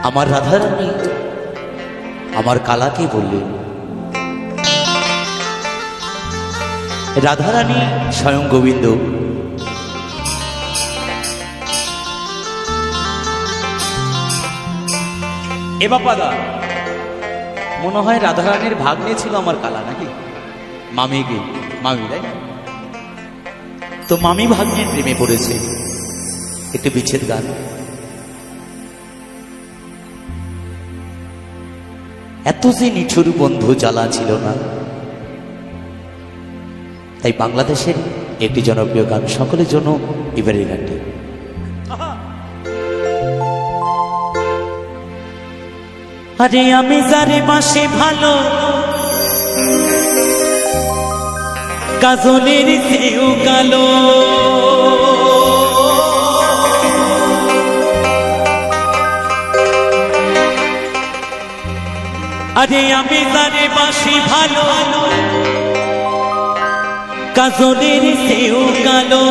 আমার রাধারানী আমার কালাকে বললেন, রাধারানী স্বয়ং গোবিন্দ এ বাপাদা, মনে হয় রাধারানীর ভাগ্নে ছিল আমার কালা নাকি? মামি তাই তো, মামি ভাগ্নের প্রেমে পড়েছে। একটু বিচ্ছেদ গান। এত যে নিঠুর বন্ধু জ্বালা ছিল না, তাই বাংলাদেশের একটি জনপ্রিয় গান সকলের জন্য এবারে গানটি। আরে আমি যারে মাসে ভালো, কাজলের চেয়েও কালো, আরে আমি যারে বাসি ভালো, কাজলের চেয়েও কালো,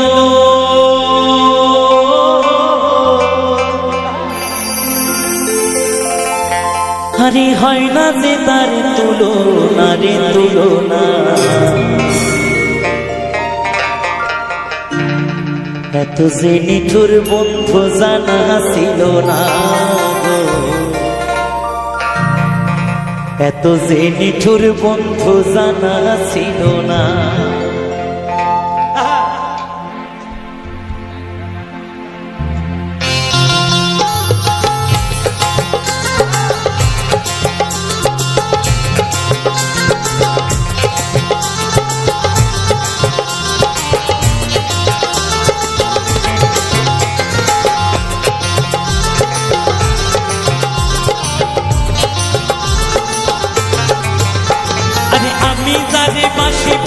আরে হয় না যে তার তুলনা রে তুলনা, এত যে নিঠুর বন্ধু জানা ছিল না, এত যে নিঠুর বন্ধু জানা ছিল না।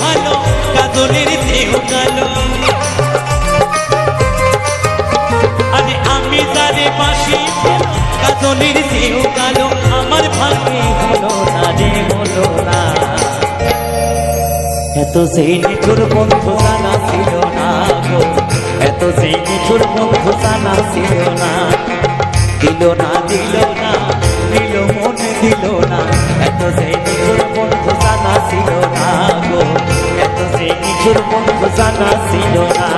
ভালো কাজলের চেয়েও কালো, আরে আমি যারে বাসি কাজলের চেয়েও কালো, আমার ভাগ্যে হলো না রে হলো না, এত সেই নিঠুর বন্ধু জানা ছিল না গো, এত সেই নিঠুর বন্ধু জানা ছিল না, দিল না দিল না দিল মনে দিল না, এত সেই নিঠুর বন্ধু জানা ছিল না গো, এত সেই নিঠুর বন্ধু জানা ছিল না।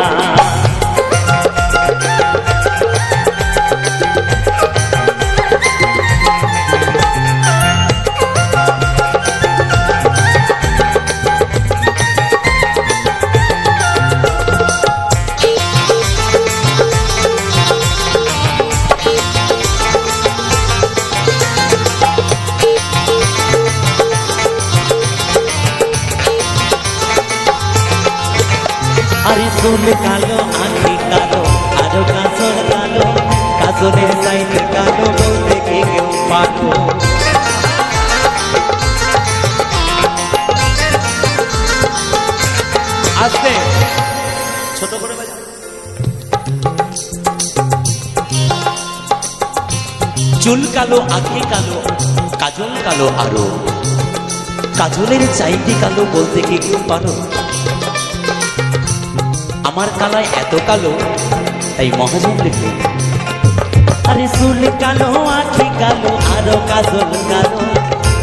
আরে চুল কালো, আঁখি কালো, আরো কাজল কালো, কাজলের চাইতে কালো বলতে কি কেউ পারো? আস্তে ছোট করে বাজা। চুল কালো, আঁখি কালো, কাজল কালো, আরো কাজলের চাইতে কালো বলতে কি কেউ পারো? আমার কালায় এত কালো, তাই মহাজন লিখে, আরে চুল কালো, আঁখি কালো, আরো কাজল কালো,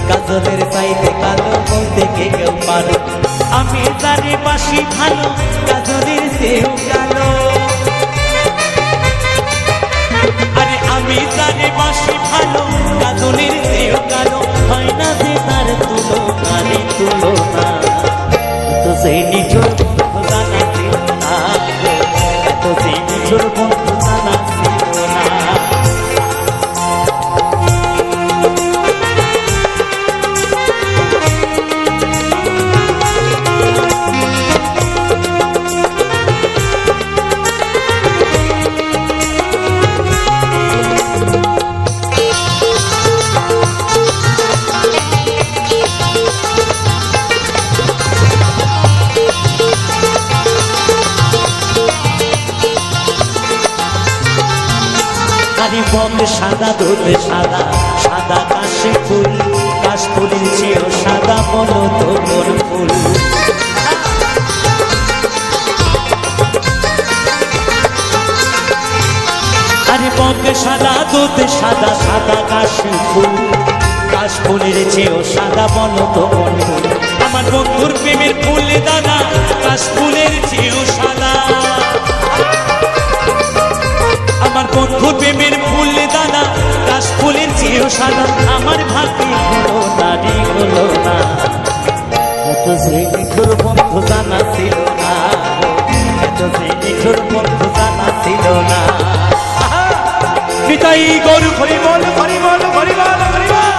কাজলের চাইতে কালো বলতে কে কেউ পারো? আমি যারে বাসি ভালো, কাজলের চেয়েও কালো, আরে আমি যারে বাসি ভালো, কাজলের চেয়েও কালো, হয় না যে তার তুলনা রে তুলনা, তো সেই নিঠুর বন্ধু জানা ছিল না, এত সেই নিঠুর বন্ধু জানা ছিল না। বল সাদা দুধ সাদা, সাদা কাশে ফুল, কাশ ফুলের চেয়েও সাদা বলো তো কোন ফুল? সাদা সাদা কাশি ফুল, কাশ ফুলের চেয়েও সাদা বলো তো কোন ফুল? আমার বন্ধুর প্রেমের ফুল দাদা কাশ ফুলের চেয়েও সাদা। আমার বন্ধুর প্রেমের ফুল দাদা কাশ ফুলের চেয়েও সাদা। আমার ভাগ্যে হলো নারী হলো না, এত যে নিঠুর বন্ধু জানা ছিল না, এত যে নিঠুর বন্ধু জানা ছিল না। নিতাই গৌর হরি বল হরি বল হরি বল হরি বল।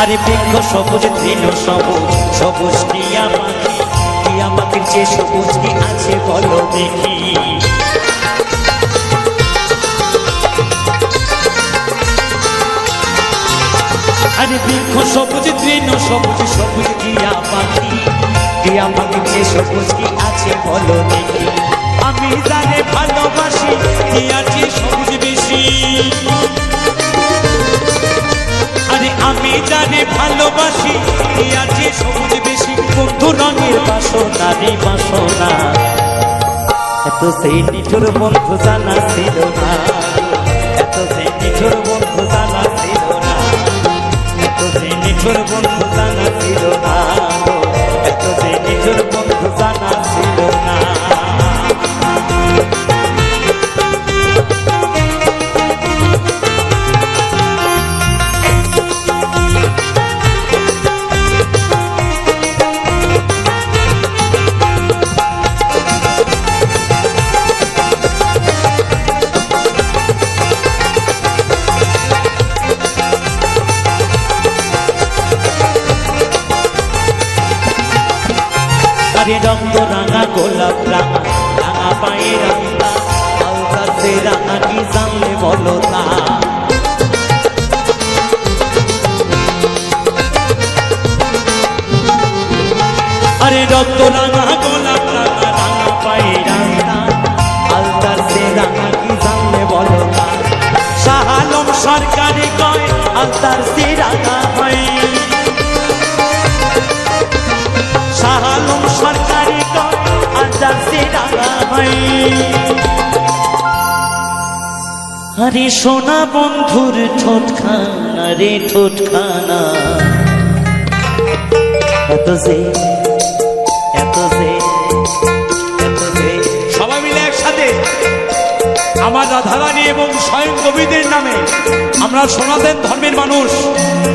আরে বৃক্ষ সবুজ তৃণ সবুজ সবুজ টিয়া পাখি, টিয়া পাখির চেয়ে সবুজ কি আছে বলো দেখি? আরে বৃক্ষ সবুজ তৃণ সবুজ সবুজ টিয়া পাখি, টিয়া পাখির চেয়ে সবুজ কি আছে বলো দেখি? আমি জানে ভালোবাসি টিয়ার চেয়ে সবুজ বেশি। আরে আমি জানি ভালোবাসি টিয়ার চেয়ে সবুজ বেশি। বন্ধু রঙের বাসনা রে বাসনা, এত সেই নিঠুর বন্ধু জানা ছিল না, এত সেই নিঠুর বন্ধু জানা ছিল না, এত সেই নিঠুর বন্ধু জানা ছিল না, এত সেই নিঠুর বন্ধু জানা ছিল না। আরে রক্ত রাঙা গোলাপ রাঙা রাঙা পায়ে রাঙা, আলতা সে রাঙা কি জানলে বলো তা? আরে রক্ত রাঙা গোলাপ রাঙা রাঙা পায়ে রাঙা, আলতা সে রাঙা কি জানলে বলো তা? শাহ আলম সরকারি কয় আলতার সে রাঙা হয়, শাহ আলম সরকারি কয় আলতার সে রাঙা হয়। আরে সোনা বন্ধুর ঠোঁটখানা রে ঠোঁটখানা, এত যে এত যে এত যে। সবাই মিলে একসাথে আমার রাধারানী এবং স্বয়ং কবিদের নামে আমরা সনাতন ধর্মের মানুষ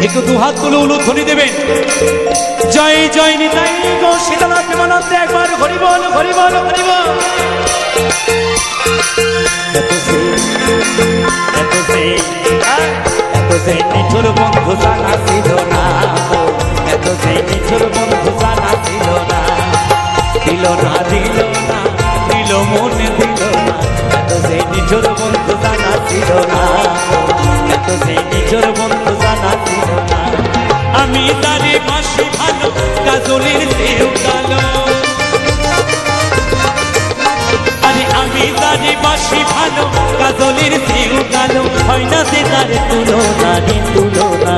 একটু দুহাত তুলে উলুধ্বনি দেবেন। জয় জয় নিতাই গো সীতানাথ প্রেমানন্দে একবার হরি বল হরি বল হরি বল। এত যে নিঠুর বন্ধু জানা ছিল না, এত যে নিঠুর বন্ধু জানা ছিল না, দিল না দিল না দিল মনে দিল না, এত যে নিঠুর বন্ধু জানা ছিল না, এত যে নিঠুর বন্ধু জানা ছিল না। আমি তারে বাসি ভালো কাজলের চেয়েও কালো, আরে আমি তারে বাসি ভালো কাজলের চেয়েও কালো, হয় না যে তার তুলনা রে তুলনা,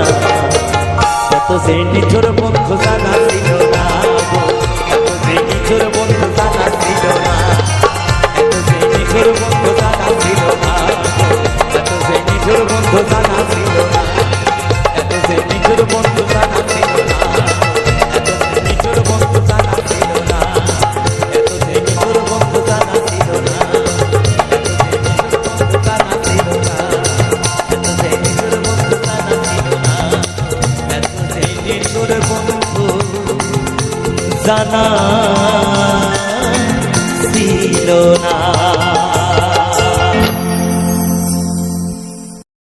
এত যে নিঠুর বন্ধু জানা ছিল না, এত যে নিঠুর বন্ধু জানা ছিল না, এত যে নিঠুর বন্ধু জানা ছিল না, এত যে নিঠুর বন্ধু জানা ছিল না, এত যে নিঠুর বন্ধু জানা ছিল না, এত যে নিঠুর বন্ধু জানা ছিল না, এত যে নিঠুর বন্ধু জানা ছিল না, এত যে নিঠুর বন্ধু জানা ছিল না, এত যে নিঠুর বন্ধু জানা ছিল না, এত যে নিঠুর বন্ধু জানা ছিল না।